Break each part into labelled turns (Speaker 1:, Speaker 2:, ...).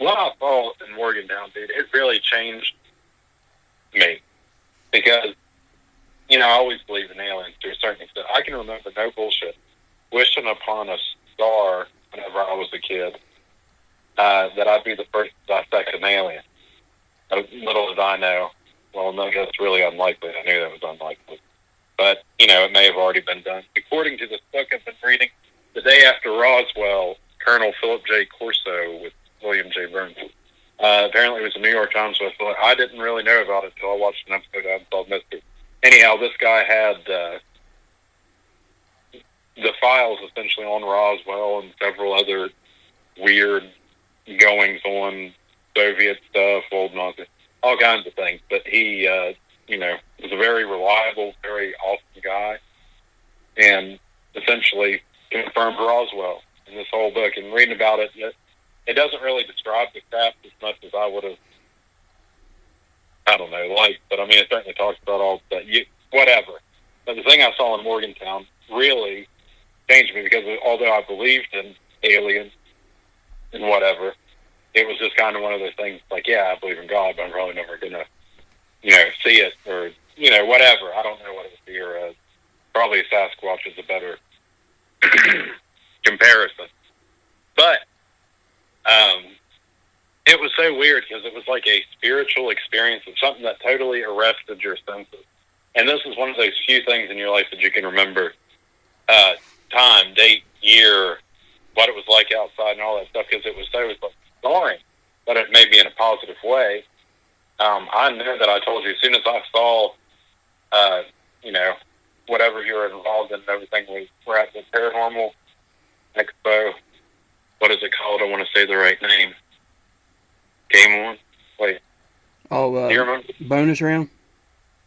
Speaker 1: what I saw in Morgantown, dude, it really changed me. Because, I always believe in aliens to a certain extent. I can remember, no bullshit, wishing upon a star whenever I was a kid that I'd be the first to dissect an alien. Little did I know. Well, no, that's really unlikely. I knew that was unlikely. But, it may have already been done. According to this book I've been reading, the day after Roswell, Colonel Philip J. Corso with William J. Burns, apparently it was the New York Times. So I didn't really know about it until I watched an episode of Unsolved Mysteries. Anyhow, this guy had the files essentially on Roswell and several other weird goings-on, Soviet stuff, old Nazi, all kinds of things. But he, was a very reliable, very awesome guy, and essentially confirmed Roswell in this whole book. And reading about it, it doesn't really describe the craft as much as I would have, I don't know, liked. But, I mean, it certainly talks about all that, whatever. But the thing I saw in Morgantown really changed me, because although I believed in aliens and whatever, it was just kind of one of those things like, yeah, I believe in God, but I'm probably never going to, see it or, whatever. I don't know what it would be, or probably a Sasquatch is a better comparison. But it was so weird because it was like a spiritual experience of something that totally arrested your senses. And this is one of those few things in your life that you can remember time, date, year, what it was like outside and all that stuff, because it was so boring, but it made me in a positive way. I know that I told you, as soon as I saw, whatever you were involved in and everything, we were at the Paranormal Expo. What is it called? I want to say the right name. Game on? Wait.
Speaker 2: Oh,
Speaker 1: do you remember?
Speaker 2: Bonus round?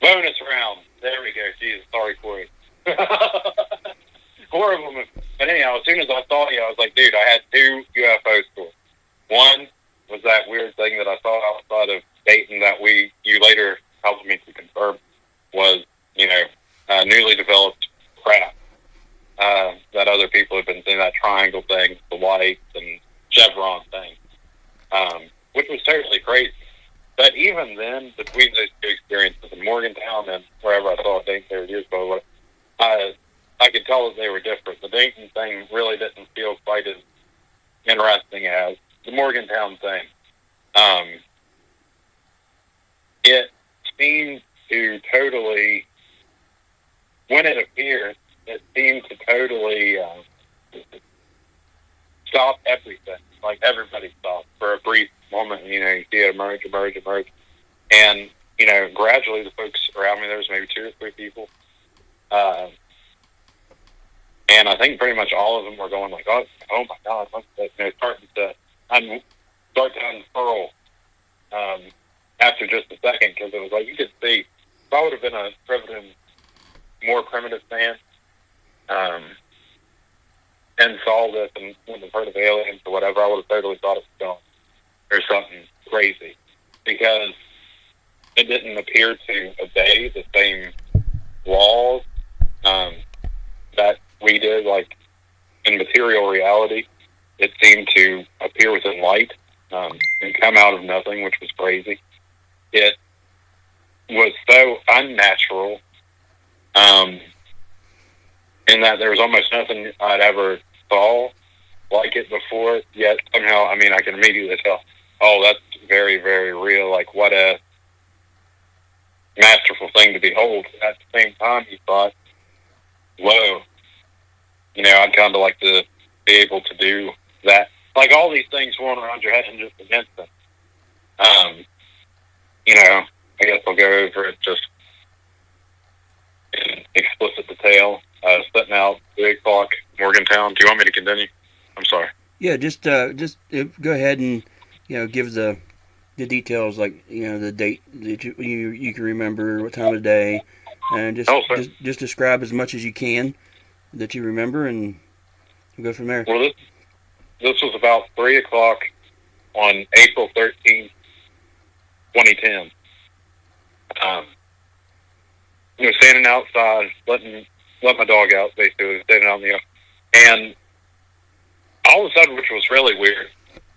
Speaker 1: Bonus round. There we go. Jesus, sorry, Corey. Horrible. But anyhow, as soon as I saw you, I was like, dude, I had 2 UFO stories. One was that weird thing that I saw outside of Dayton that you later helped me to confirm was, newly developed craft that other people have been seeing, that triangle thing, the lights and chevron thing, which was totally crazy. But even then, between those 2 experiences in Morgantown and wherever I saw Dayton there years ago, I could tell that they were different. The Dayton thing really didn't feel quite as interesting as the Morgantown thing. It seemed to totally, when it appeared, it seemed to totally stop everything. Like, everybody stopped for a brief moment. You see it emerge. And, gradually the folks around me, there was maybe 2 or 3 people. And I think pretty much all of them were going like, oh my God, starting to start to unfurl after just a second, because it was like, you could see, if I would have been a more primitive man, and saw this and wouldn't have heard of aliens or whatever, I would have totally thought it was gone or something crazy, because it didn't appear to obey the same laws that we did. Like, in material reality, it seemed to appear within light and come out of nothing, which was crazy. It was so unnatural in that there was almost nothing I'd ever saw like it before, yet somehow, I can immediately tell, oh, that's very, very real. Like, what a masterful thing to behold. At the same time, you thought, whoa, I'd kind of like to be able to do that. Like, all these things going around your head in just an instant. I guess I'll go over it just in explicit detail. Sitting out 3 o'clock, Morgantown. Do you want me to continue? I'm sorry.
Speaker 2: Yeah, just go ahead and give the details, like the date that you can remember, what time of day, and just describe as much as you can that you remember, and we'll go from there.
Speaker 1: Well, this was about 3 o'clock on April 13th, 2010. Standing outside, let my dog out, basically, standing out in the yard. And all of a sudden, which was really weird,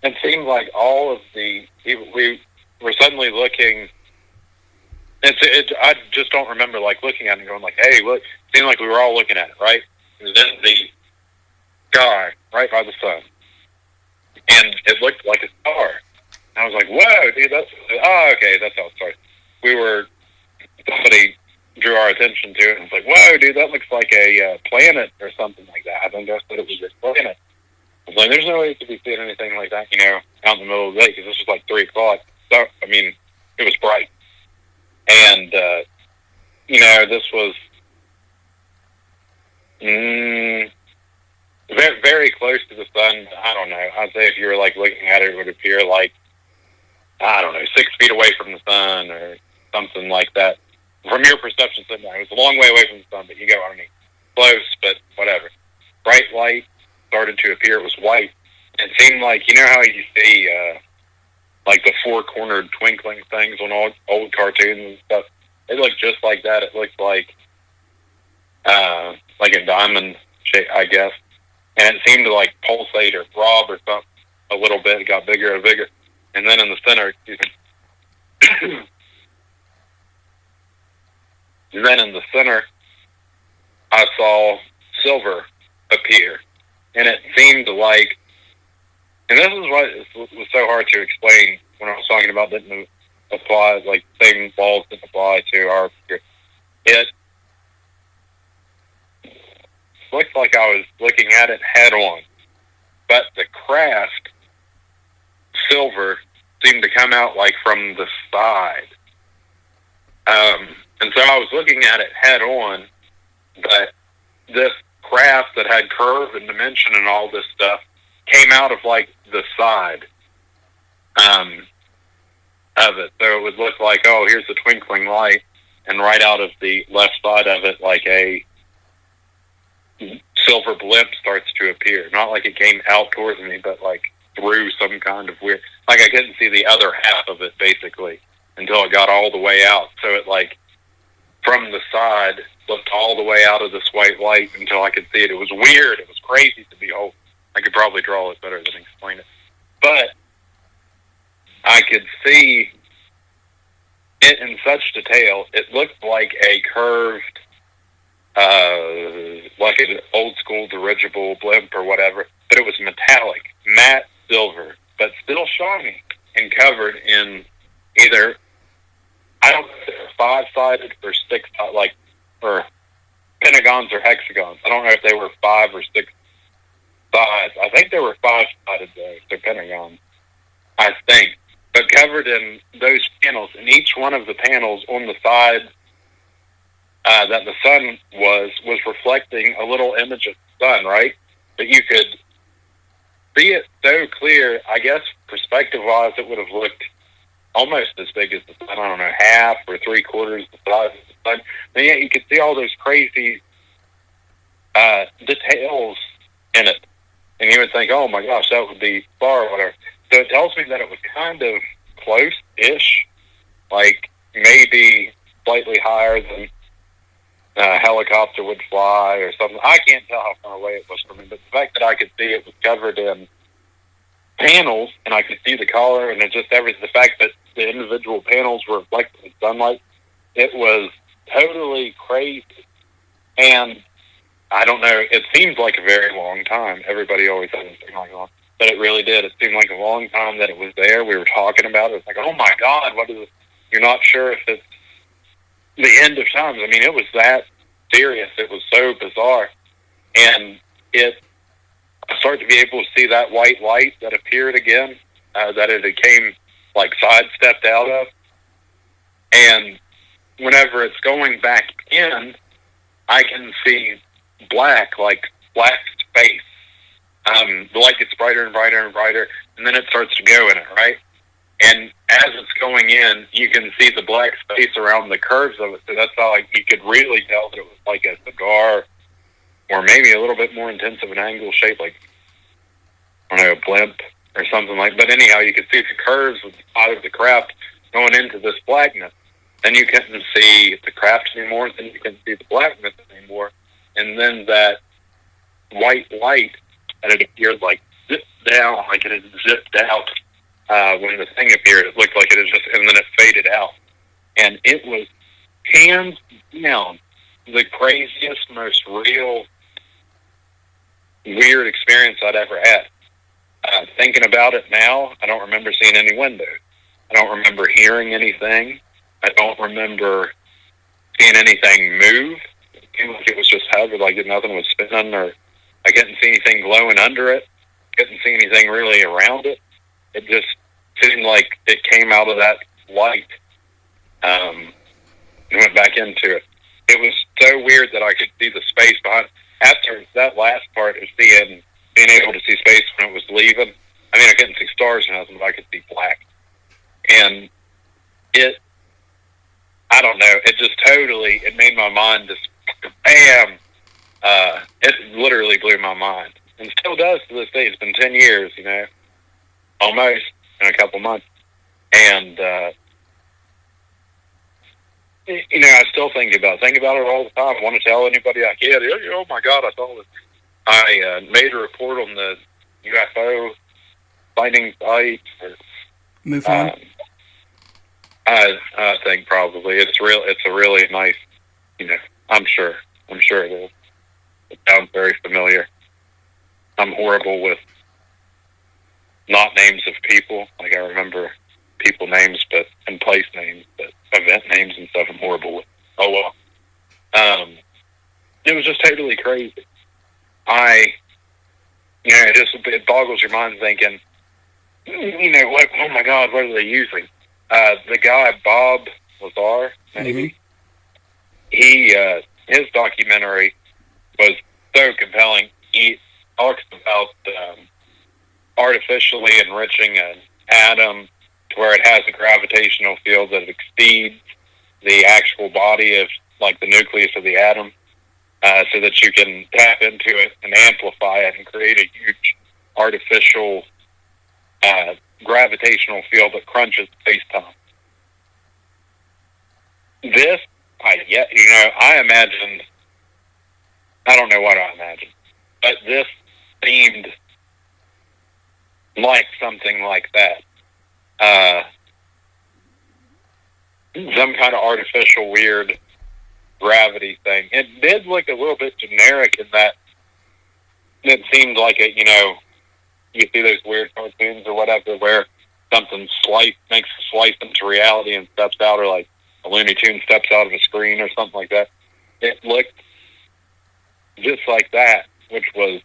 Speaker 1: and seemed like all of we were suddenly looking. I just don't remember like looking at it and going like, "Hey, look!" It seemed like we were all looking at it, right? And then the sky right by the sun, and it looked like a star. And I was like, "Whoa, dude! Okay, that's how it started." Somebody drew our attention to it, and it's like, "Whoa, dude! That looks like a planet or something like that." I think I said it was a planet. I was like, "There's no way to be seeing anything like that, out in the middle of the day because this was like 3:00." So I mean, it was bright. And, this was very, very close to the sun. I don't know. I'd say if you were, like, looking at it, it would appear like, 6 feet away from the sun or something like that. From your perception, it was a long way away from the sun, but you go underneath. Close, but whatever. Bright light started to appear. It was white. It seemed like, how you see, like the four-cornered twinkling things on old cartoons and stuff. It looked just like that. It looked like a diamond shape, I guess. And it seemed to like pulsate or throb or something a little bit. It got bigger and bigger. And then in the center, and then in the center, I saw silver appear. And it seemed like, and this is what was so hard to explain when I was talking about didn't apply, like same laws didn't apply to our. It looked like I was looking at it head on, but the craft silver seemed to come out like from the side. And so I was looking at it head on, but this craft that had curve and dimension and all this stuff came out of like the side of it. So it would look like, oh, here's the twinkling light, and right out of the left side of it, like a silver blimp starts to appear. Not like it came out towards me, but like through some kind of weird, like I couldn't see the other half of it basically until it got all the way out. So it like from the side looked all the way out of this white light until I could see it. It was weird. It was crazy to behold. I could probably draw it better than explain it. But I could see it in such detail. It looked like a curved, like an old school dirigible blimp or whatever, but it was metallic, matte silver, but still shiny and covered in either, I don't know if they were 5-sided or 6-sided, or pentagons or hexagons. I don't know if they were 5 or 6 sides. I think they were 5-sided though, they're pentagons, I think. But covered in those panels, and each one of the panels on the side that the sun was reflecting a little image of the sun, right? But you could see it so clear. I guess perspective-wise, it would have looked almost as big as the sun. I don't know, half or 3/4 the size of the sun. And yet you could see all those crazy details in it. And you would think, oh my gosh, that would be far or whatever. So it tells me that it was kind of close-ish, like maybe slightly higher than a helicopter would fly or something. I can't tell how far away it was from me, but the fact that I could see it was covered in panels and I could see the color and it just everything, the fact that the individual panels were reflected in sunlight, it was totally crazy. And I don't know, it seems like a very long time. Everybody always says it's like long, but it really did. It seemed like a long time that it was there. We were talking about it. It's like, oh my God, what is it? You're not sure if it's the end of times. I mean, it was that serious. It was so bizarre. And I started to be able to see that white light that appeared again, that it came like sidestepped out of. And whenever it's going back in, I can see black space. The light gets brighter and brighter and brighter, and then it starts to go in it, right? And as it's going in, you can see the black space around the curves of it. So that's how you could really tell that it was like a cigar, or maybe a little bit more intense of an angle shape, like, I don't know, a blimp or something like that. But anyhow, you could see the curves of the side of the craft going into this blackness. Then you couldn't see the craft anymore. Then you couldn't see the blackness anymore. And then that white light that it appeared like zipped down, like it had zipped out. When the thing appeared, it looked like it had just, and then it faded out. And it was hands down the craziest, most real, weird experience I'd ever had. Thinking about it now, I don't remember seeing any windows. I don't remember hearing anything. I don't remember seeing anything move. It seemed like it was just heavy, like nothing was spinning, or I couldn't see anything glowing under it. Couldn't see anything really around it. It just seemed like it came out of that light and went back into it. It was so weird that I could see the space behind. After that last part of being able to see space when it was leaving, I mean, I couldn't see stars or nothing, but I could see black. And I don't know, it just totally, it made my mind just, bam! It literally blew my mind. And still does to this day. It's been 10 years, almost, in a couple months. And, I still think about it all the time. I want to tell anybody I can. Oh my God, I saw this. I made a report on the UFO finding site.
Speaker 2: MUFON?
Speaker 1: I think probably it's a really nice, I'm sure it is. It sounds very familiar. I'm horrible with not names of people. Like, I remember people names, and place names, but event names and stuff I'm horrible with. Oh well. It was just totally crazy. It boggles your mind thinking, what, oh my God, what are they using? The guy, Bob Lazar, maybe, his documentary was so compelling. He talks about artificially enriching an atom to where it has a gravitational field that exceeds the actual body of, like, the nucleus of the atom, so that you can tap into it and amplify it and create a huge artificial gravitational field that crunches space-time. This, I imagined, I don't know what I imagined, but this seemed like something like that. Some kind of artificial weird gravity thing. It did look a little bit generic in that it seemed like you see those weird cartoons or whatever where something makes a slice into reality and steps out, or like a Looney Tune steps out of a screen or something like that. It looked just like that, which was,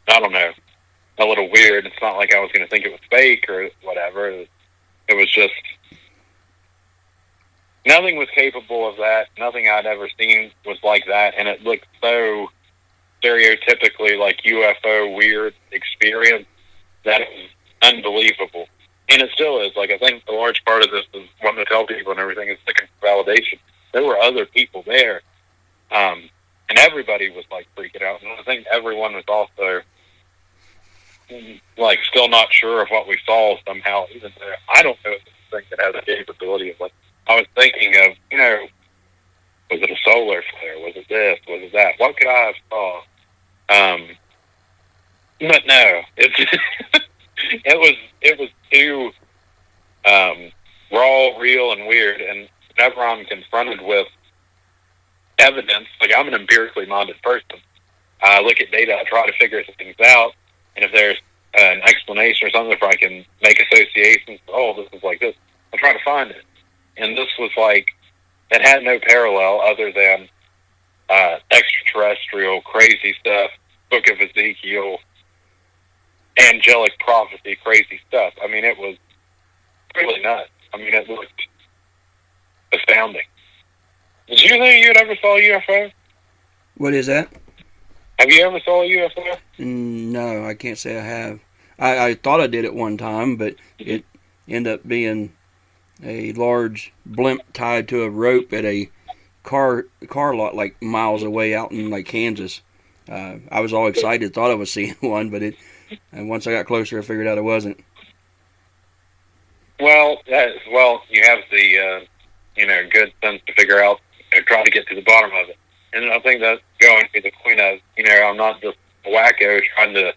Speaker 1: I don't know, a little weird. It's not like I was going to think it was fake or whatever. It was just, nothing was capable of that. Nothing I'd ever seen was like that, and it looked so stereotypically like UFO weird experience that it was unbelievable. And it still is. Like, I think a large part of this is wanting to tell people and everything is looking for validation. There were other people there, and everybody was, like, freaking out. And I think everyone was also, like, still not sure of what we saw somehow. Even though I don't know if it's a thing that has the capability of, like, I was thinking of, was it a solar flare? Was it this? Was it that? What could I have saw? But no, it was too raw, real, and weird. And whenever I'm confronted with evidence, like, I'm an empirically minded person. I look at data, I try to figure things out, and if there's an explanation or something, if I can make associations, this is like this, I try to find it. And this was like, it had no parallel other than extraterrestrial, crazy stuff, Book of Ezekiel, angelic prophecy, crazy stuff. I mean, it was really nuts. I mean, it looked astounding. Did you think you'd ever saw a UFO?
Speaker 2: What is that?
Speaker 1: Have you ever saw a UFO?
Speaker 2: No, I can't say I have. I thought I did at one time, but it ended up being a large blimp tied to a rope at a car lot, like miles away out in, like, Kansas. I was all excited, thought I was seeing one, but and once I got closer, I figured out it wasn't.
Speaker 1: Well, you have the good sense to figure out, try to get to the bottom of it. And I think that's going to the point of, I'm not just a wacko trying to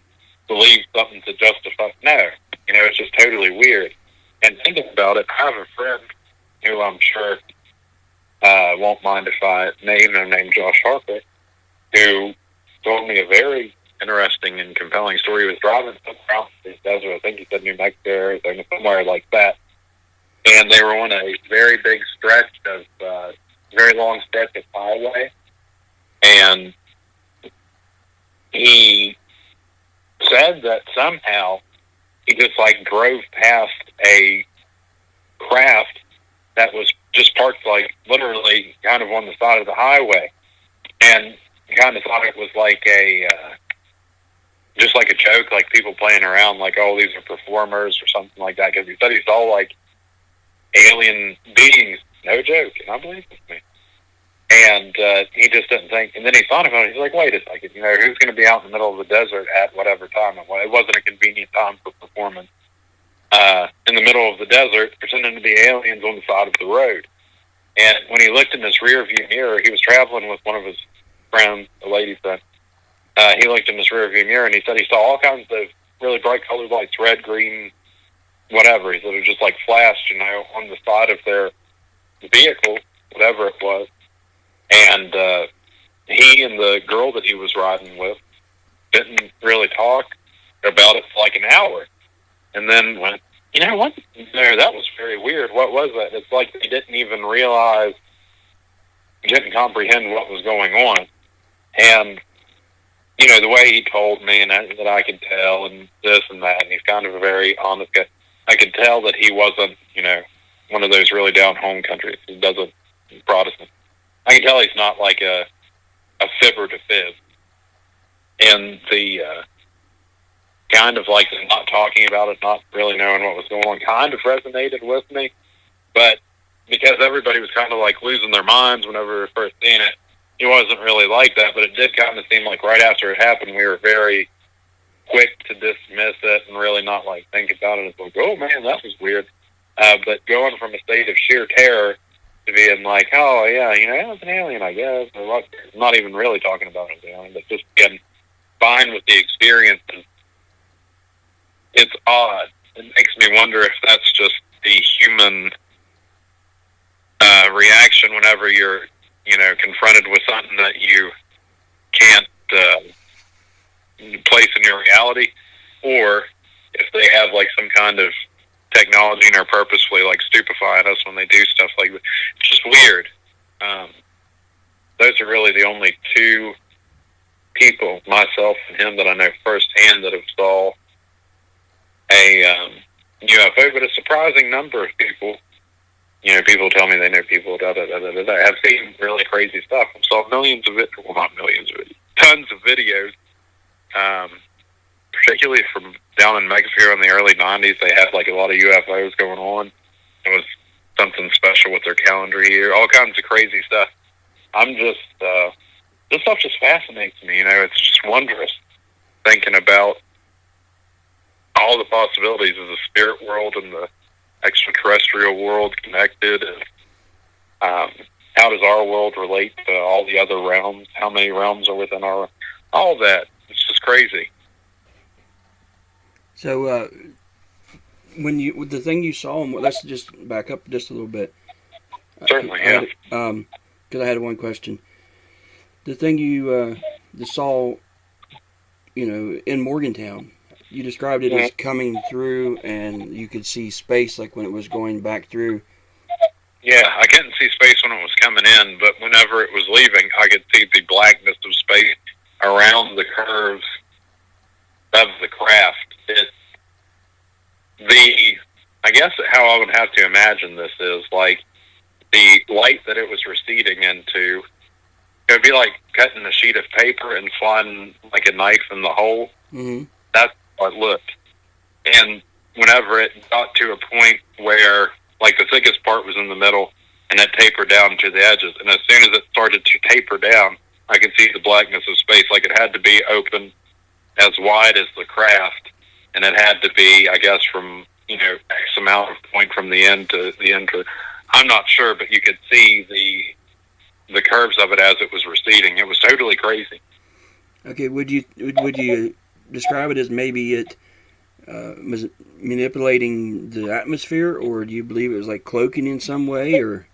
Speaker 1: believe something to justify. No, it's just totally weird. And thinking about it, I have a friend who I'm sure won't mind if I name him, named Josh Harper, who told me a very interesting and compelling story. He was driving around the desert, I think he said New Mexico, Arizona, somewhere like that, and they were on a very big stretch of, very long stretch of highway, and he said that somehow he just drove past a craft that was just parked literally kind of on the side of the highway, and kind of thought it was just like a joke, like people playing around, oh, these are performers or something like that, because he said he saw alien beings, no joke, and I believe it with me. And he just didn't think, and then he thought about it, he's like, wait a second, who's going to be out in the middle of the desert at whatever time? It wasn't a convenient time for performance. In the middle of the desert, pretending to be aliens on the side of the road. And when he looked in his rear view mirror, he was traveling with one of his friends, a lady friend. He looked in his rear view mirror and he said he saw all kinds of really bright colored lights, red, green, whatever. He said it just flashed, on the side of their vehicle, whatever it was. And he and the girl that he was riding with didn't really talk about it for an hour. And then went, you know what? No, that was very weird. What was that? It's like they didn't even realize, didn't comprehend what was going on. And, the way he told me, and that I could tell, and this and that, and he's kind of a very honest guy, I could tell that he wasn't, one of those really down-home countries. He doesn't, Protestant. I can tell he's not a fibber to fib. And the kind of not talking about it, not really knowing what was going on, kind of resonated with me. But because everybody was kind of losing their minds whenever we were first seeing it, it wasn't really like that. But it did kind of seem right after it happened, we were very quick to dismiss it and really not think about it. It's oh man, that was weird. But going from a state of sheer terror to being oh yeah, it was an alien, I guess. Or what, not even really talking about it as an alien, but just getting fine with the experience. It's odd. It makes me wonder if that's just the human reaction whenever you're, confronted with something that you can't place in your reality, or if they have some kind of technology and are purposefully stupefying us when they do stuff like that. It's just weird. Those are really the only two people, myself and him, that I know firsthand that have saw a UFO, but a surprising number of people, people tell me they know people, have seen really crazy stuff. I've saw millions of it, well, not millions of it, tons of videos, particularly from down in Mexico in the early 90s. They had a lot of UFOs going on. It was something special with their calendar year, all kinds of crazy stuff. I'm just, this stuff just fascinates me, it's just wondrous thinking about all the possibilities of the spirit world and the extraterrestrial world connected, and how does our world relate to all the other realms? How many realms are within all that? It's just crazy.
Speaker 2: So, with the thing you saw, let's just back up just a little bit.
Speaker 1: Certainly, yeah.
Speaker 2: Because I had one question. The thing you saw, in Morgantown, you described it as coming through, and you could see space when it was going back through.
Speaker 1: Yeah, I couldn't see space when it was coming in, but whenever it was leaving, I could see the blackness of space around the curves of the craft. I guess how I would have to imagine this is the light that it was receding into. It would be like cutting a sheet of paper and sliding a knife in the hole.
Speaker 2: Mm-hmm.
Speaker 1: That's how it looked. And whenever it got to a point where the thickest part was in the middle and it tapered down to the edges, and as soon as it started to taper down, I could see the blackness of space. It had to be open as wide as the craft, and it had to be, I guess, from X amount of point from the end to the end. I'm not sure, but you could see the curves of it as it was receding. It was totally crazy.
Speaker 2: Okay, would you describe it as maybe it was manipulating the atmosphere, or do you believe it was like cloaking in some way, or?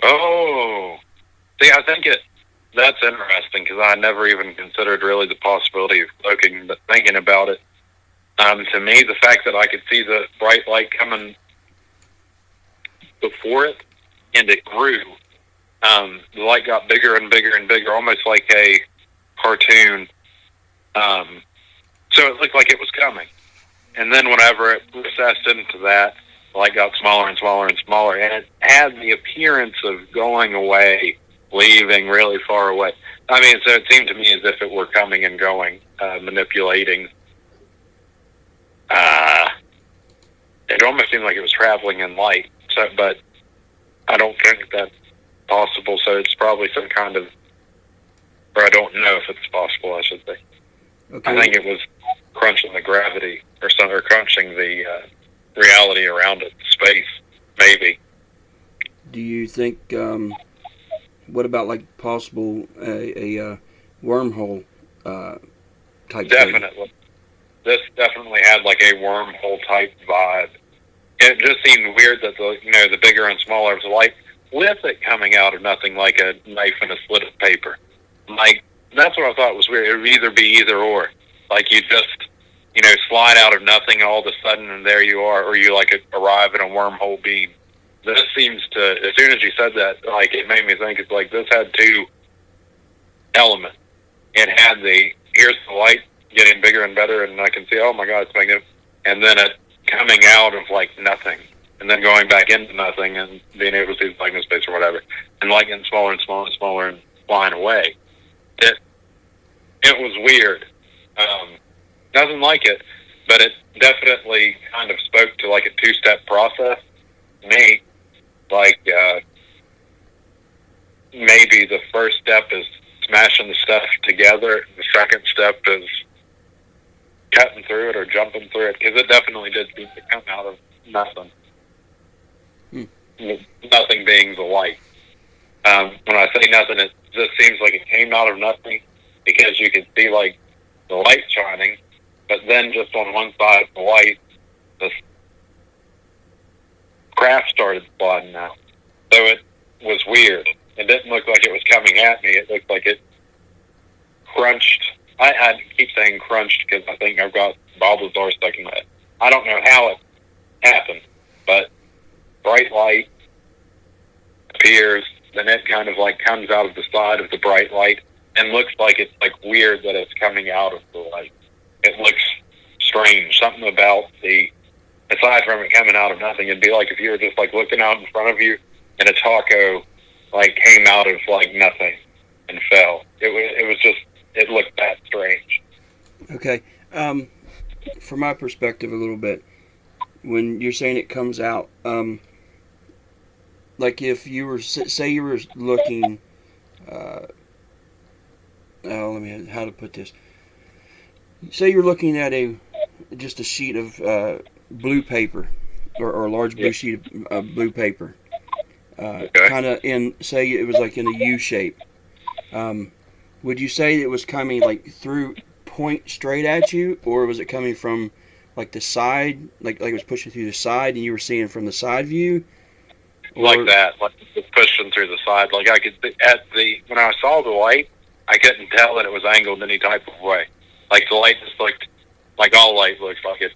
Speaker 1: Oh, see, I think that's interesting because I never even considered really the possibility of cloaking, but thinking about it, to me, the fact that I could see the bright light coming before it, and it grew, the light got bigger and bigger and bigger, almost like a cartoon. So it looked like it was coming. And then whenever it recessed into that, the light got smaller and smaller and smaller, and it had the appearance of going away, leaving really far away. I mean, so it seemed to me as if it were coming and going, manipulating. It almost seemed like it was traveling in light, so, but I don't think that's possible, so it's probably some kind of, or I don't know if it's possible, I should say. Okay. I think it was crunching the gravity or crunching the reality around it, space, maybe.
Speaker 2: Do you think, what about like possible a wormhole type
Speaker 1: Definitely.
Speaker 2: thing?
Speaker 1: This definitely had like a wormhole type vibe. It just seemed weird that the bigger and smaller the light, with it coming out of nothing like a knife in a slit of paper. Like, that's what I thought was weird. It would either be either or. Like, you just, slide out of nothing all of a sudden and there you are, or you, like, arrive in a wormhole beam. This seems to, as soon as you said that, like, it made me think it's like this had two elements. It had here's the light getting bigger and better, and I can see, oh my God, it's making it, and then it coming out of, like, nothing, and then going back into nothing and being able to see the blackness space or whatever, and like getting smaller and smaller and smaller and flying away. It was weird. Nothing like it, but it definitely kind of spoke to like a two-step process. Me, like maybe the first step is smashing the stuff together. The second step is cutting through it or jumping through it, because it definitely did seem to come out of nothing. Nothing being the light. When I say nothing, it just seems like it came out of nothing, because you could see like the light shining, but then just on one side of the light, this craft started sliding out. So it was weird. It didn't look like it was coming at me. It looked like it crunched. I keep saying crunched because I think I've got Balthazar stuck in my head. I don't know how it happened, but bright light appears, then it kind of like comes out of the side of the bright light and looks like it's like weird that it's coming out of the light. It looks strange. Something about aside from it coming out of nothing, it'd be like if you were just like looking out in front of you and a taco like came out of like nothing and fell. It looked that strange.
Speaker 2: Okay. From my perspective a little bit, when you're saying it comes out, like if you were, say you were looking, how to put this? Say you're looking at just a sheet of blue paper, or a large blue sheet of blue paper, kind of say it was like in a U shape. Would you say it was coming like through point straight at you, or was it coming from like the side, like it was pushing through the side and you were seeing from the side view?
Speaker 1: Like that, like it was pushing through the side. Like I could, when I saw the light, I couldn't tell that it was angled any type of way. Like the light just looked, like all light looks like it,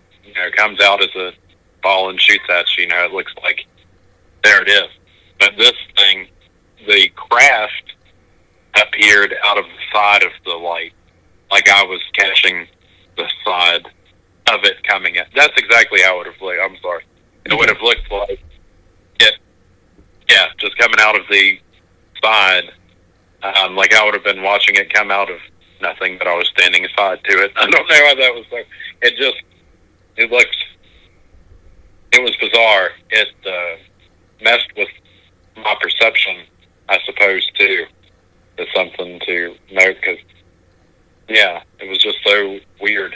Speaker 1: comes out as a ball and shoots at you. It looks like there it is. But this thing, the craft appeared out of the side of the light, like I was catching the side of it coming in. That's exactly how it would have looked. I'm sorry. It would have looked like it, just coming out of the side, like I would have been watching it come out of nothing, but I was standing aside to it. I don't know how that was. It was bizarre. It messed with my perception, I suppose, too. It's something to note, because, it was just so weird.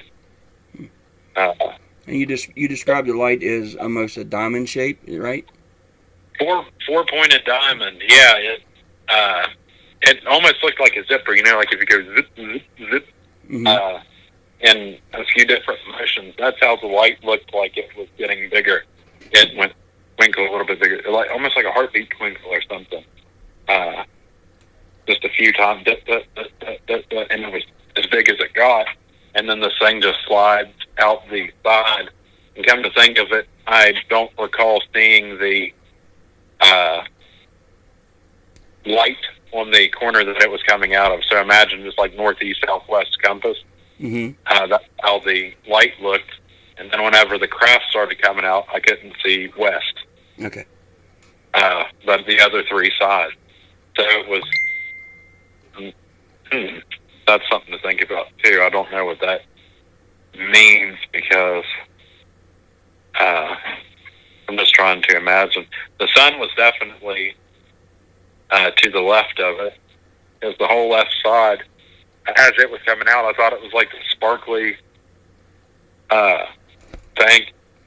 Speaker 2: And you described the light as almost a diamond shape, right? Four-pointed
Speaker 1: diamond. Yeah, it almost looked like a zipper. Like if you go zip, zip, zip.
Speaker 2: Mm-hmm.
Speaker 1: in a few different motions. That's how the light looked like it was getting bigger. It went twinkle a little bit bigger, like almost like a heartbeat twinkle or something. Just a few times, and it was as big as it got. And then this thing just slides out the side. And come to think of it, I don't recall seeing the light on the corner that it was coming out of. So imagine just like northeast, southwest compass.
Speaker 2: Mm-hmm.
Speaker 1: That's how the light looked. And then whenever the craft started coming out, I couldn't see west.
Speaker 2: Okay.
Speaker 1: But the other three sides. So it was... that's something to think about, too. I don't know what that means because I'm just trying to imagine. The sun was definitely to the left of it. It was the whole left side. As it was coming out, I thought it was like a sparkly thing. I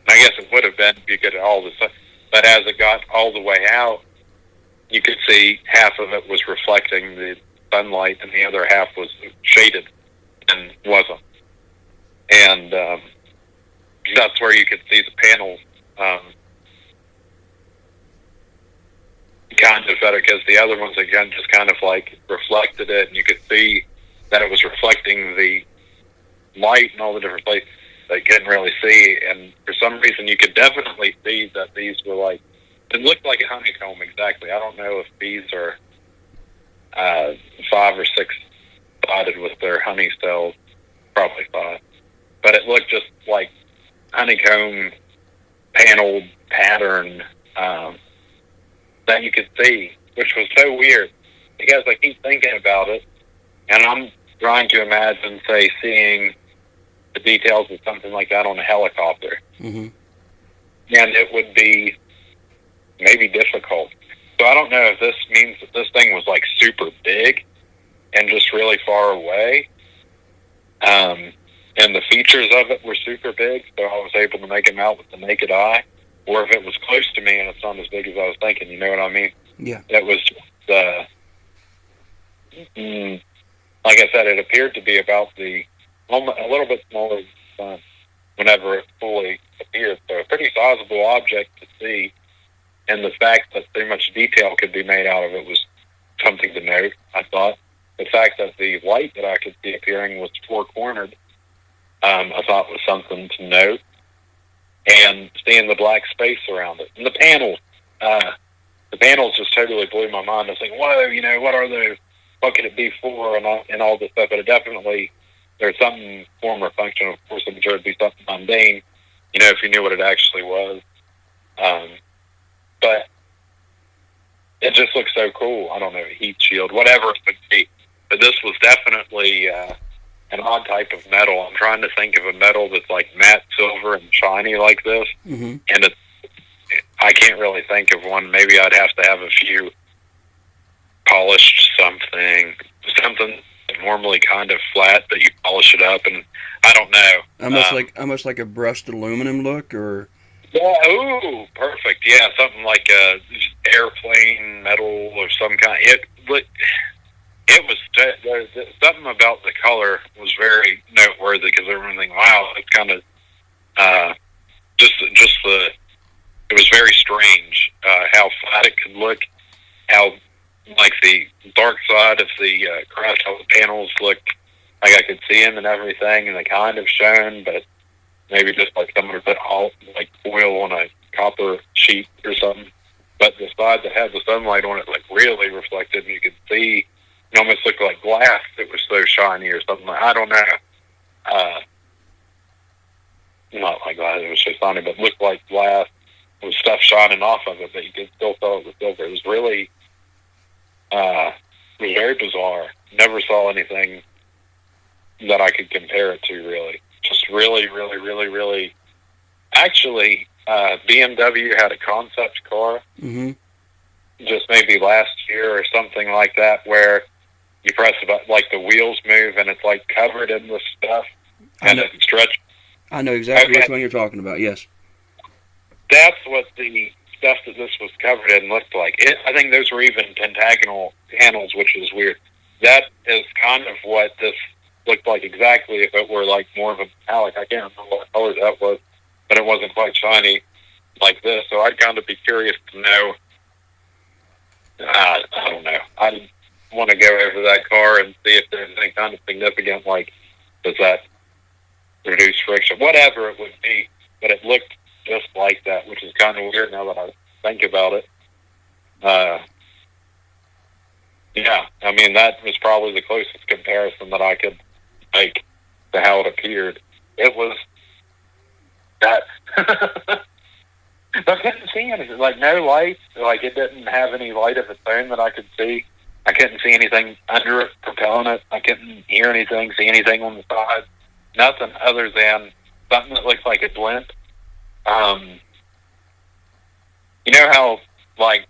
Speaker 1: guess it would have been if you could all the sun. But as it got all the way out, you could see half of it was reflecting the sunlight and the other half was shaded and wasn't. And that's where you could see the panels kind of better, because the other ones, again, just kind of like reflected it, and you could see that it was reflecting the light in all the different places that you couldn't really see. And for some reason, you could definitely see that these were like, it looked like a honeycomb exactly. I don't know if these are 5 or 6 spotted with their honey cells, probably 5. But it looked just like honeycomb paneled pattern that you could see, which was so weird because I keep thinking about it, and I'm trying to imagine, say, seeing the details of something like that on a helicopter.
Speaker 2: Mm-hmm.
Speaker 1: And it would be maybe difficult. So I don't know if this means that this thing was like super big and just really far away. And the features of it were super big, so I was able to make them out with the naked eye. Or if it was close to me and it's not as big as I was thinking, you know what I mean?
Speaker 2: Yeah.
Speaker 1: It was, like I said, it appeared to be about a little bit smaller than the sun whenever it fully appeared. So a pretty sizable object to see. And the fact that so much detail could be made out of it was something to note, I thought. The fact that the light that I could see appearing was four-cornered, I thought was something to note. And seeing the black space around it. And the panels just totally blew my mind. I was thinking, whoa, what are those? What could it be for? And all this stuff. But it definitely, there's some form or function. Of course, I'm sure it'd be something mundane, if you knew what it actually was. But it just looks so cool. I don't know, heat shield, whatever it would be. But this was definitely an odd type of metal. I'm trying to think of a metal that's like matte silver and shiny like this.
Speaker 2: Mm-hmm.
Speaker 1: And I can't really think of one. Maybe I'd have to have a few polished something normally kind of flat, but you polish it up, and I don't know.
Speaker 2: Almost like a brushed aluminum look, or...
Speaker 1: Yeah, ooh, perfect. Yeah, something like a airplane metal or some kind. It was something about the color was very noteworthy because everyone thinking, wow, it's kind of it was very strange how flat it could look, how like the dark side of the crest, how the panels looked like I could see them and everything, and they kind of shone, but maybe just like someone put like oil on a copper sheet or something. But the side that had the sunlight on it like really reflected, and you could see. It almost looked like glass. It was so shiny or something. I don't know. Not like glass. It was so shiny, but looked like glass with stuff shining off of it, but you could still tell it was silver. It was really, very bizarre. Never saw anything that I could compare it to, really. Just really, really, really, really. Actually, BMW had a concept car,
Speaker 2: mm-hmm.
Speaker 1: just maybe last year or something like that, where you press about like the wheels move and it's like covered in this stuff and it stretches.
Speaker 2: I know exactly which one you're talking about. Yes,
Speaker 1: that's what the stuff that this was covered in looked like. I think those were even pentagonal panels, which is weird. That is kind of what this looked like exactly if it were like more of a metallic. I can't remember what color that was, but it wasn't quite shiny like this. So I'd kind of be curious to know. I don't know. I want to go over that car and see if there's any kind of significant, like, does that reduce friction, whatever it would be. But it looked just like that, which is kind of weird now that I think about it. Yeah, I mean, that was probably the closest comparison that I could make to how it appeared. It was that. I couldn't see anything, like no light, like it didn't have any light of its own that I could see. I couldn't see anything under it propelling it. I couldn't hear anything, see anything on the side. Nothing other than something that looks like a blimp. You know how, like,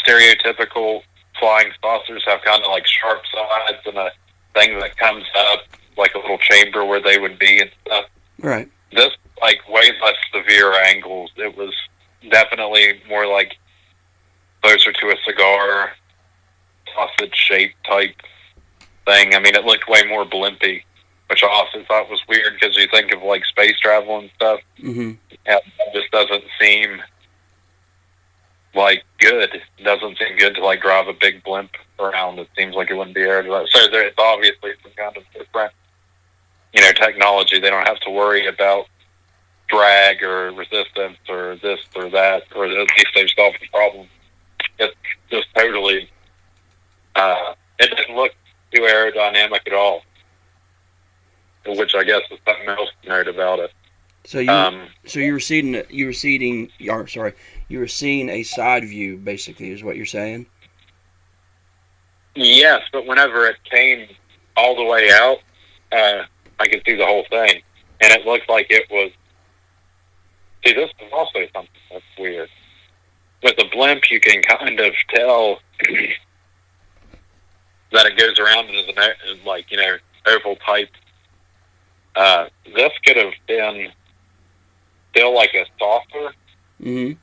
Speaker 1: stereotypical flying saucers have kind of like sharp sides and a thing that comes up, like a little chamber where they would be and stuff?
Speaker 2: Right.
Speaker 1: This, like, way less severe angles. It was definitely more like closer to a cigar, sausage-shaped type thing. I mean, it looked way more blimpy, which I also thought was weird because you think of, like, space travel and stuff.
Speaker 2: Mm-hmm.
Speaker 1: It just doesn't seem, like, good. It doesn't seem good to, like, drive a big blimp around. It seems like it wouldn't be able to. So it's obviously some kind of different, you know, technology. They don't have to worry about drag or resistance or this or that, or at least they've solved the problem. It's just totally, it didn't look too aerodynamic at all, which I guess is something else to note about it.
Speaker 2: So you were seeing a side view, basically, is what you're saying?
Speaker 1: Yes, but whenever it came all the way out, I could see the whole thing, and it looked like it was. See, this is also something that's weird. With the blimp, you can kind of tell that it goes around in like, you know, oval type. This could have been still like a saucer.
Speaker 2: Mm-hmm.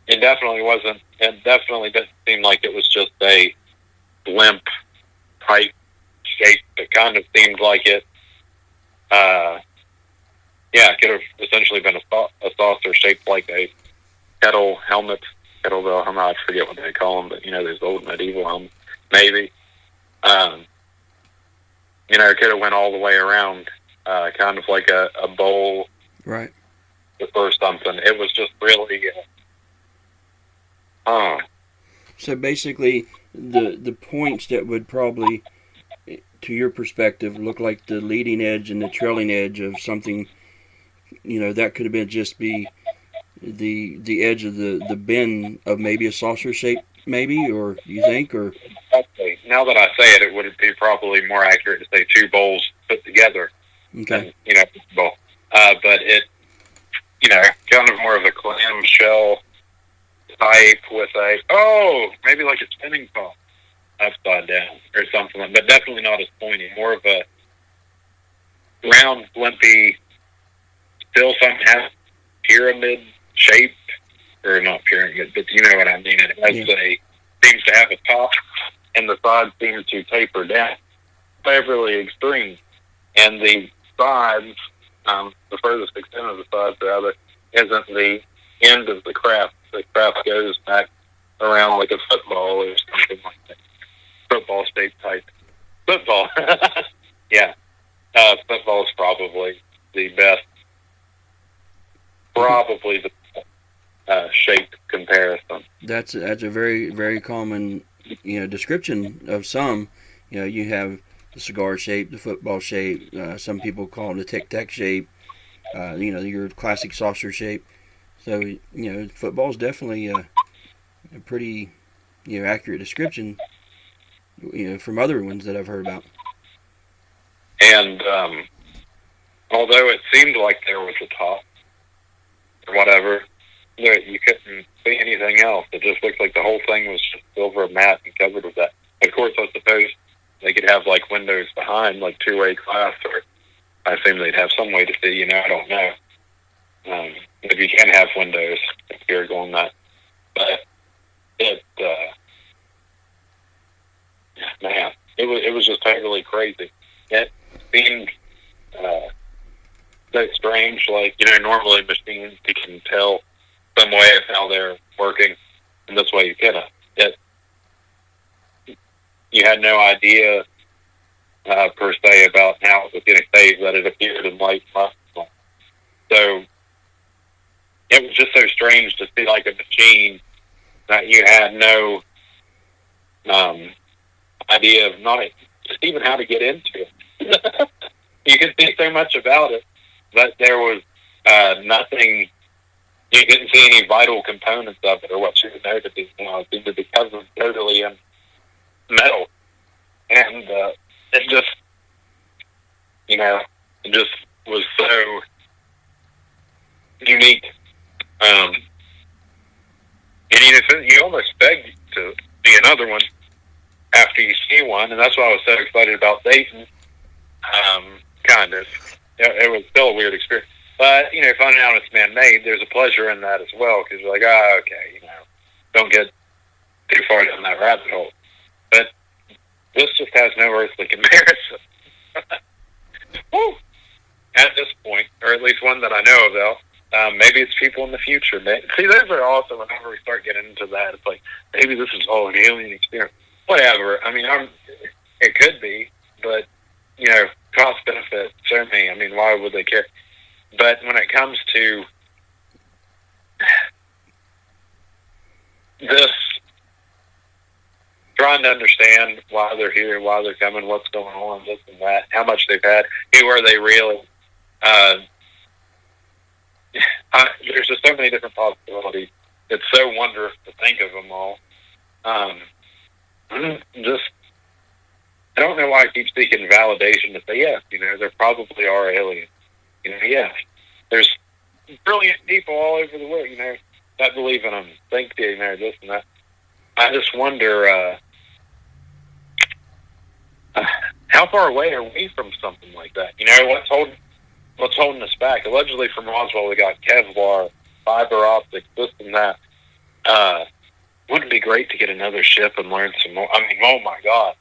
Speaker 1: It definitely wasn't. It definitely didn't seem like it was just a blimp type shape. It kind of seemed like it. Yeah, it could have essentially been a saucer shaped like a kettlebell helmet. I forget what they call them, but you know, those old medieval helmets. Maybe. You know, it could have went all the way around, kind of like a bowl,
Speaker 2: right,
Speaker 1: or something. It was just really.
Speaker 2: So basically, the points that would probably, to your perspective, look like the leading edge and the trailing edge of something, you know, that could have been just be the edge of the bend of maybe a saucer shape, maybe, or you think, or.
Speaker 1: Okay. Now that I say it, it would be probably more accurate to say two bowls put together.
Speaker 2: Okay.
Speaker 1: Than, you know, bowl. But it, you know, kind of more of a clamshell type with maybe like a spinning top upside down or something, but definitely not as pointy. More of a round, blimpy, still somehow pyramid shape, or not pyramid, but you know what I mean. It has seems to have a top, and the sides seem to taper down, fairly extreme. And the sides, the furthest extent of the sides, rather, isn't the end of the craft. The craft goes back around like a football or something like that. Football state type. Football. Yeah. Football is probably the best, shape comparison.
Speaker 2: That's a very, very common, you know, description of some. You know, you have the cigar shape, the football shape. Some people call it a tic-tac shape. You know, your classic saucer shape. So, you know, football is definitely a pretty, you know, accurate description, you know, from other ones that I've heard about.
Speaker 1: And although it seemed like there was a top or whatever, you couldn't see anything else. It just looked like the whole thing was just silver mat and covered with that. Of course, I suppose they could have like windows behind, like two-way glass, or I assume they'd have some way to see. You know, I don't know. If you can have windows, if you're going that, but it man, it was just totally crazy. It seemed so strange. Like, normally machines, you can tell some way of how they're working, and this way you cannot. Yet you had no idea per se about how it was going to phase that it appeared in light. So it was just so strange to see like a machine that you had no idea of not just even how to get into it. You could see so much about it, but there was nothing. You didn't see any vital components of it or what you would know to be. It seemed to be covered totally in metal, and it just, it just was so unique. And you almost beg to see another one after you see one, and that's why I was so excited about Dayton. Kind of. It was still a weird experience. But, finding out it's man-made, there's a pleasure in that as well, because you're like, okay, don't get too far down that rabbit hole. But this just has no earthly comparison. Woo! At this point, or at least one that I know of, though. Maybe it's people in the future. See, those are also, whenever we start getting into that, it's like, maybe this is all an alien experience. Whatever. I mean, it could be, but, cost benefit, show me. I mean, why would they care? But when it comes to this, trying to understand why they're here, why they're coming, what's going on, this and that, how much they've had, who are they really? There's just so many different possibilities. It's so wondrous to think of them all. I don't know why I keep seeking validation to say yes. There probably are aliens. Yes. There's brilliant people all over the world, that believe in them, think this and that. I just wonder how far away are we from something like that? What's holding us back? Allegedly from Roswell, we got Kevlar, fiber optics, this and that. Wouldn't it be great to get another ship and learn some more? I mean, oh my God.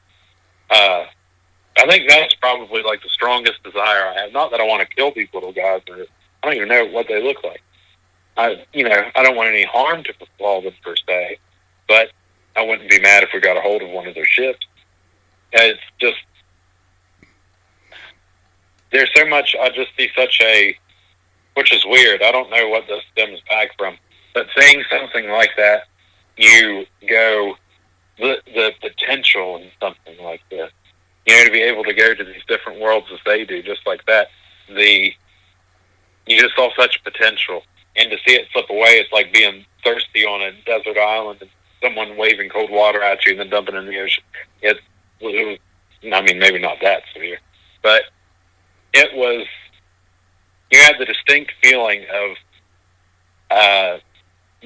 Speaker 1: I think that's probably like the strongest desire I have. Not that I want to kill these little guys, or I don't even know what they look like. I don't want any harm to befall them per se, but I wouldn't be mad if we got a hold of one of their ships. It's just, there's so much, I just see which is weird. I don't know what this stems back from, but saying something like that, you go, the potential in something like this, to be able to go to these different worlds as they do, just like that, you just saw such potential, and to see it slip away, it's like being thirsty on a desert island and someone waving cold water at you and then dumping it in the ocean. It was, I mean, maybe not that severe, but it was, you had the distinct feeling of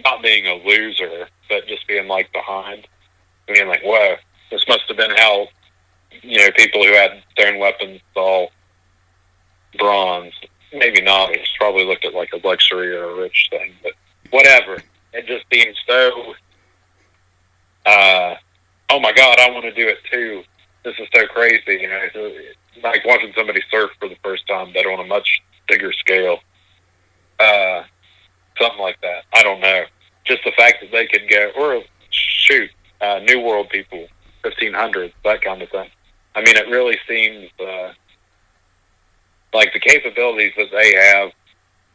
Speaker 1: not being a loser, but just being like behind, being like, whoa, this must have been how, people who had stone weapons saw bronze. Maybe not. It's probably looked at like a luxury or a rich thing, but whatever. It just seems so, oh my God, I want to do it too. This is so crazy, It's like watching somebody surf for the first time, but on a much bigger scale. Something like that. I don't know. Just the fact that they could go, or shoot, New World people, 1500s, that kind of thing. I mean, it really seems like the capabilities that they have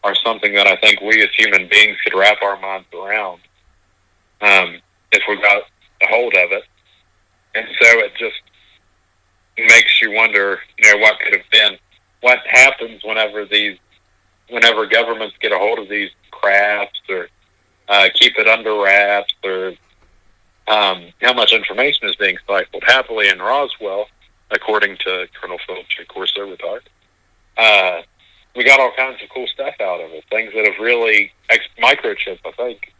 Speaker 1: are something that I think we as human beings could wrap our minds around if we got a hold of it. And so it just makes you wonder, what could have been. What happens whenever governments get a hold of these crafts or keep it under wraps, or how much information is being stifled. Happily in Roswell, according to Colonel Phillips, of course, so retired, we got all kinds of cool stuff out of it. Things that have really microchips, I think,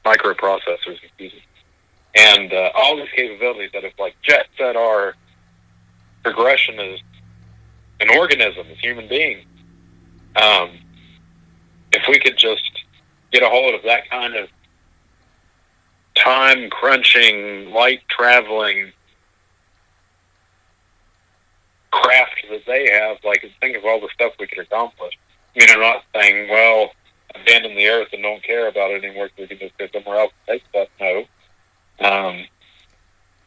Speaker 1: microprocessors, excuse me, and all these capabilities that have like jet set our progression as an organism, as human beings. If we could just get a hold of that kind of time crunching, light traveling craft that they have, like, think of all the stuff we could accomplish. I mean, I'm not saying, well, abandon the earth and don't care about it anymore because we can just go somewhere else and take stuff. No.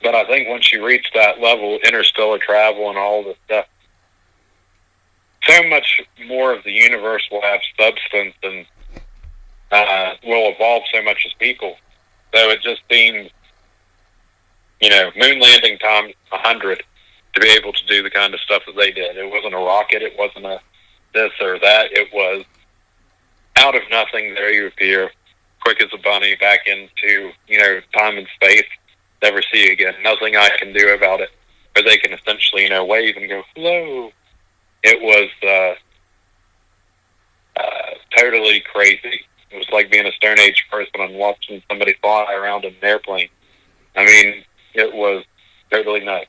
Speaker 1: But I think once you reach that level, interstellar travel and all this stuff, so much more of the universe will have substance and will evolve so much as people. So it just seems, moon landing times 100 to be able to do the kind of stuff that they did. It wasn't a rocket. It wasn't a this or that. It was out of nothing. There you appear, quick as a bunny, back into, time and space. Never see you again. Nothing I can do about it. Or they can essentially, wave and go, hello. It was totally crazy. It was like being a Stone Age person and watching somebody fly around in an airplane. I mean, it was totally nuts.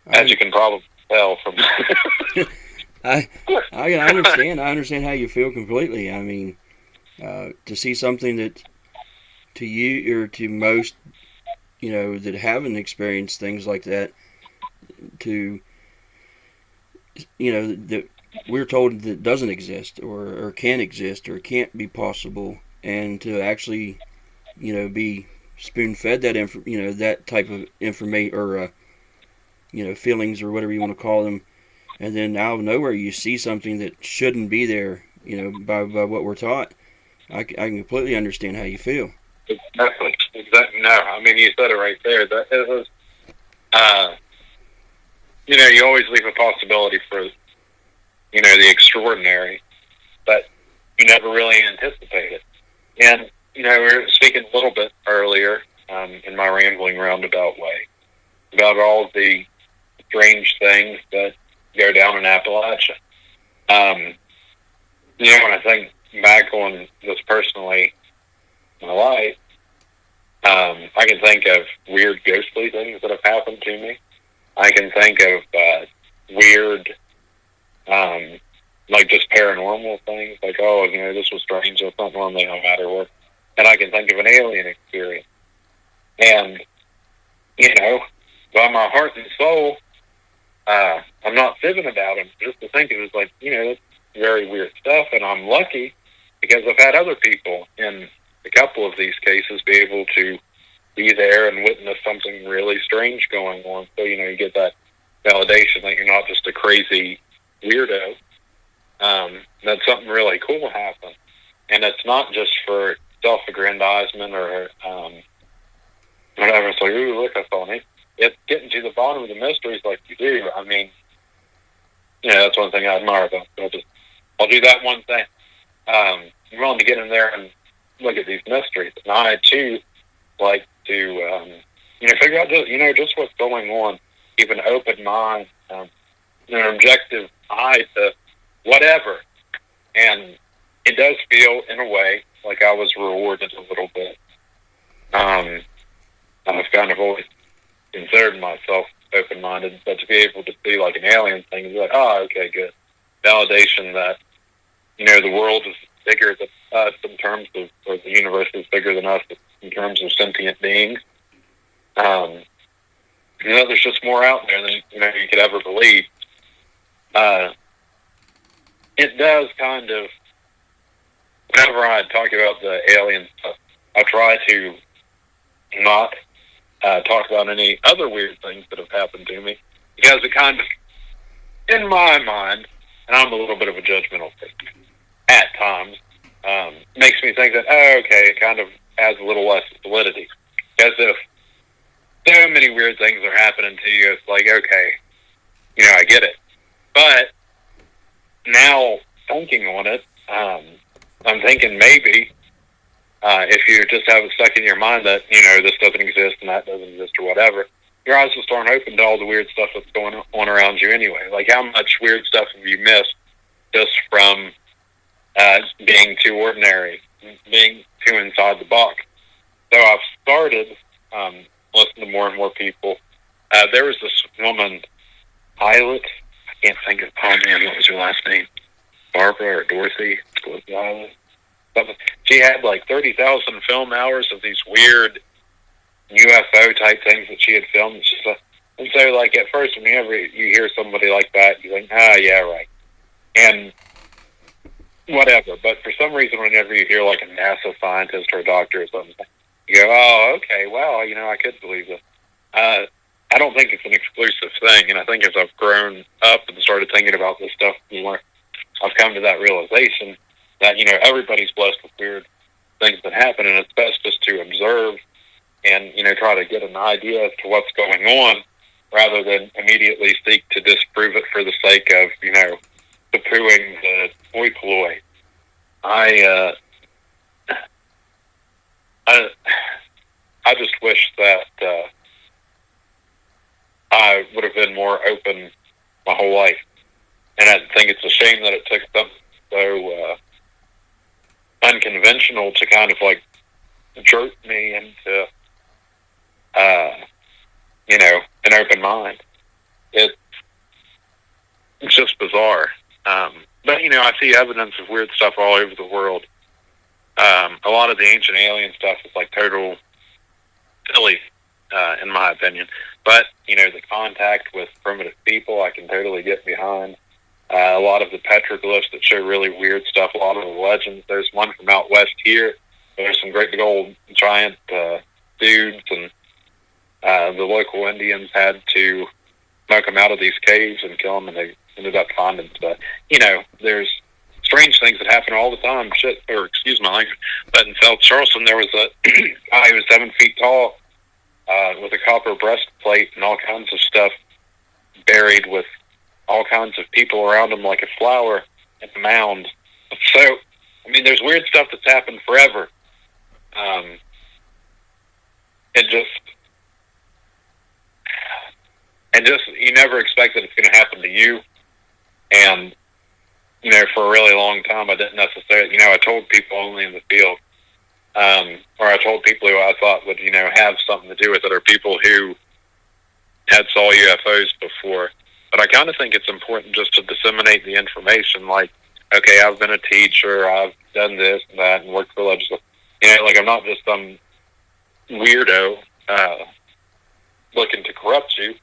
Speaker 1: As you can probably tell from...
Speaker 2: I understand. I understand how you feel completely. I mean, to see something that to you or to most, that haven't experienced things like that, to, that we're told that doesn't exist or can't exist or can't be possible, and to actually, be spoon-fed that that type of information or, feelings or whatever you want to call them, and then out of nowhere you see something that shouldn't be there, by what we're taught. I can completely understand how you feel.
Speaker 1: Exactly. No, I mean, you said it right there. That it was, you always leave a possibility for, the extraordinary, but you never really anticipate it. And, we were speaking a little bit earlier, in my rambling roundabout way, about all the strange things that go down in Appalachia. When I think back on this personally in my life, I can think of weird ghostly things that have happened to me. I can think of weird, like just paranormal things, like, oh, this was strange, it's not normally no matter what. And I can think of an alien experience. And, by my heart and soul, I'm not fibbing about it. Just to think of it is like, it's very weird stuff, and I'm lucky because I've had other people in a couple of these cases be able to be there and witness something really strange going on. So, you get that validation that you're not just a crazy weirdo. That something really cool happened. And it's not just for self-aggrandizement or whatever. It's like, ooh, look, I saw it. It's getting to the bottom of the mysteries like you do. I mean, that's one thing I admire about it. I'll do that one thing. I'm willing to get in there and look at these mysteries. And I, too, like to, figure out, just what's going on. Keep an open mind, an objective eye to whatever. And it does feel, in a way, like I was rewarded a little bit. I've kind of always considered myself open-minded, but to be able to see like an alien thing is like, oh, okay, good. Validation that, the world is bigger than us in terms of, or the universe is bigger than us in terms of sentient beings. There's just more out there than, you could ever believe. It does kind of, whenever I talk about the alien stuff, I try to not talk about any other weird things that have happened to me, because it kind of, in my mind, and I'm a little bit of a judgmental person at times, makes me think that, oh, okay, it kind of adds a little less validity. Because if so many weird things are happening to you, it's like, okay, I get it. But now, thinking on it, I'm thinking maybe if you just have it stuck in your mind that, this doesn't exist and that doesn't exist or whatever, your eyes will start open to all the weird stuff that's going on around you anyway. Like, how much weird stuff have you missed just from being too ordinary, being too inside the box? So I've started listening to more and more people. There was this woman, Pilot. I can't think of, oh man, what was her last name? Barbara or Dorothy? Pilot. She had like 30,000 film hours of these weird UFO type things that she had filmed. She's like, And so, like, at first, whenever you hear somebody like that, you think, ah, yeah, right. And whatever. But for some reason, whenever you hear, like, a NASA scientist or a doctor or something, you go, oh, okay, well, I could believe this. I don't think it's an exclusive thing. And I think as I've grown up and started thinking about this stuff more, I've come to that realization that, everybody's blessed with weird things that happen, and it's best just to observe and, try to get an idea as to what's going on rather than immediately seek to disprove it for the sake of, poo-pooing the hoi polloi. I just wish that I would have been more open my whole life. And I think it's a shame that it took something so unconventional to kind of like jerk me into, an open mind. It's just bizarre. But, I see evidence of weird stuff all over the world. A lot of the ancient alien stuff is like total silly, in my opinion. But, the contact with primitive people, I can totally get behind. A lot of the petroglyphs that show really weird stuff, a lot of the legends. There's one from out west here. There's some great big old giant dudes, and the local Indians had to smoke them out of these caves and kill them, and they ended up finding stuff. There's strange things that happen all the time. Excuse my language. But in South Charleston, there was a guy who was 7 feet tall with a copper breastplate and all kinds of stuff buried with all kinds of people around him like a flower in a mound. So, there's weird stuff that's happened forever. You never expect that it's going to happen to you. And, for a really long time, I didn't necessarily, I told people only in the field. Or I told people who I thought would, have something to do with it, or people who had saw UFOs before. But I kind of think it's important just to disseminate the information. Like, okay, I've been a teacher, I've done this and that, and worked for legislature. I'm not just some weirdo looking to corrupt you.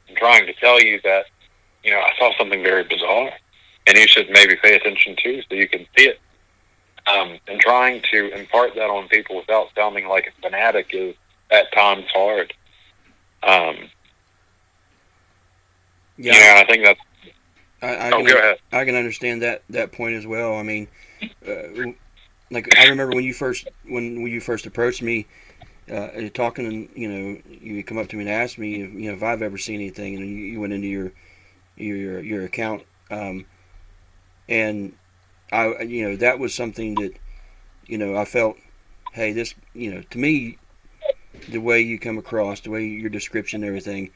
Speaker 1: I'm trying to tell you that, I saw something very bizarre, and you should maybe pay attention to so you can see it. And trying to impart that on people without sounding like a fanatic is at times hard. I think that's. Go ahead.
Speaker 2: I can understand that point as well. Like I remember when you first approached me, talking, and you come up to me and ask me if I've ever seen anything, and you went into your account, and I that was something that I felt, hey, this to me, the way you come across, the way your description and everything.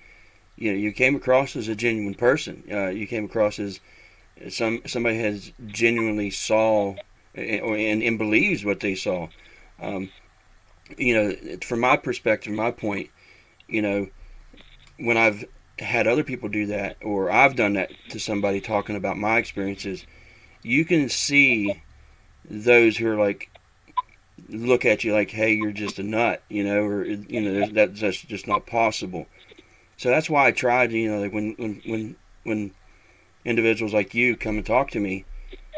Speaker 2: You came across as a genuine person. You came across as somebody has genuinely saw and believes what they saw. From my perspective, my point, when I've had other people do that, or I've done that to somebody talking about my experiences, you can see those who are like, look at you like, hey, you're just a nut, or that's just not possible. So that's why I tried, like when individuals like you come and talk to me,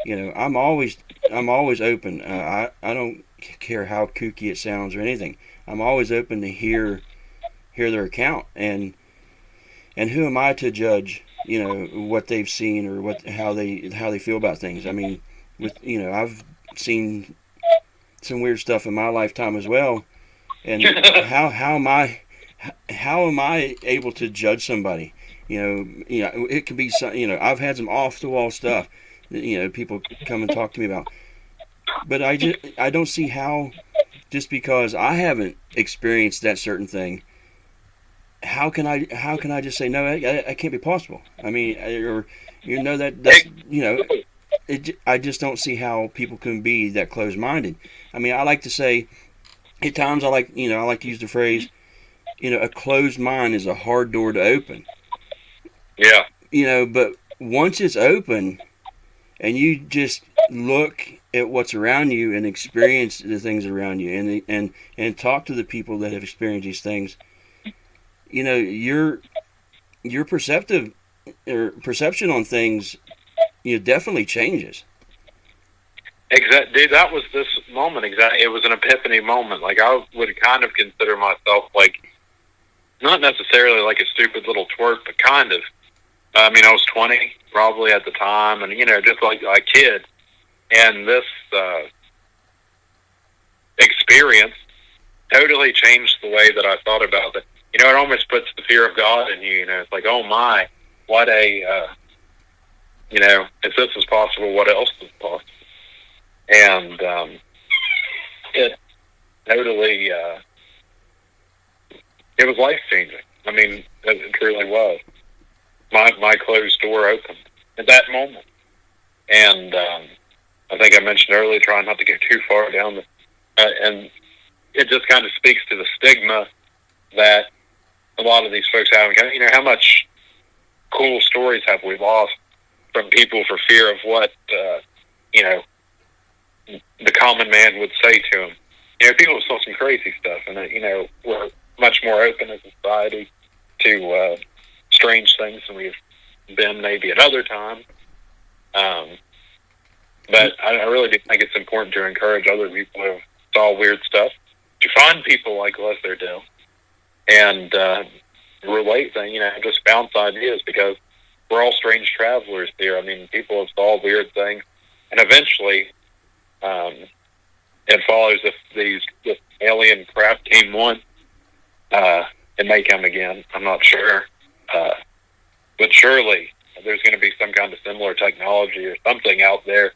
Speaker 2: I'm always open. I don't care how kooky it sounds or anything. I'm always open to hear their account, and who am I to judge, what they've seen or how they feel about things. I've seen some weird stuff in my lifetime as well, and how am I able to judge somebody? It could be some, I've had some off the wall stuff that, people come and talk to me about, but I don't see how, just because I haven't experienced that certain thing, how can I just say no? I can't be possible. I just don't see how people can be that closed-minded. I like to say, at times I like to use the phrase, a closed mind is a hard door to open.
Speaker 1: Yeah.
Speaker 2: But once it's open, and you just look at what's around you and experience the things around you, and talk to the people that have experienced these things, you're your perception on things, definitely changes.
Speaker 1: Exactly, dude. That was this moment. Exactly, it was an epiphany moment. Like I would kind of consider myself like not necessarily like a stupid little twerp, but kind of. I mean, I was 20 probably at the time, and just like a kid. And this experience totally changed the way that I thought about it. It almost puts the fear of God in you. It's like, oh my, what a, if this is possible, what else is possible? And it totally, it was life changing. I mean, it truly was. My closed door opened at that moment, and I think I mentioned earlier, trying not to get too far down and it just kind of speaks to the stigma that a lot of these folks have. How much cool stories have we lost from people for fear of what the common man would say to them? People saw some crazy stuff, and we're much more open as a society to strange things than we've been maybe at other times. But I really do think it's important to encourage other people who saw weird stuff to find people like Leslie Dill and relate things, just bounce ideas, because we're all strange travelers here. I mean, people have saw weird things, and eventually it follows if this alien craft came once, it may come again. I'm not sure. But surely there's going to be some kind of similar technology or something out there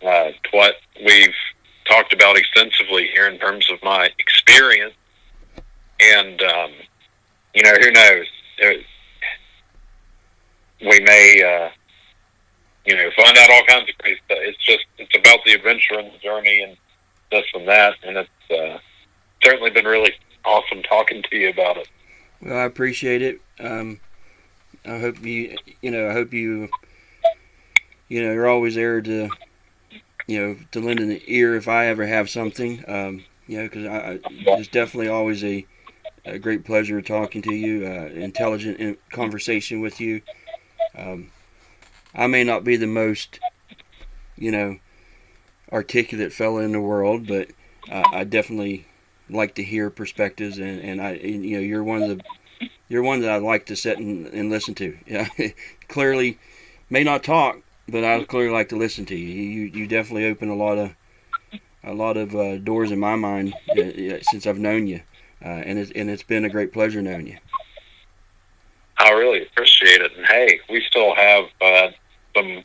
Speaker 1: to what we've talked about extensively here in terms of my experience. And, who knows? We may, find out all kinds of crazy stuff. It's about the adventure and the journey and this and that. And it's certainly been really awesome talking to you about it.
Speaker 2: Well, I appreciate it. I hope you're always there to, to lend an ear if I ever have something. Because it's definitely always a great pleasure talking to you, intelligent conversation with you. I may not be the most, articulate fella in the world, but I definitely like to hear perspectives, and you're one that I like to sit and listen to. Yeah, clearly may not talk, but I clearly like to listen to you. You definitely open a lot of doors in my mind since I've known you, and it's been a great pleasure knowing you.
Speaker 1: I really appreciate it, and hey, we still have some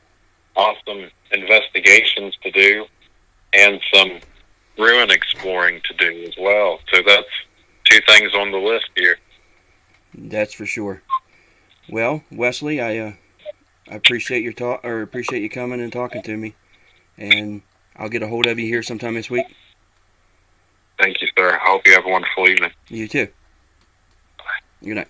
Speaker 1: awesome investigations to do and some ruin exploring to do as well. So that's two things on the list here.
Speaker 2: That's for sure. Well, Wesley, I appreciate appreciate you coming and talking to me, and I'll get a hold of you here sometime this week.
Speaker 1: Thank you, sir. I hope you have a wonderful evening.
Speaker 2: You too. Good night.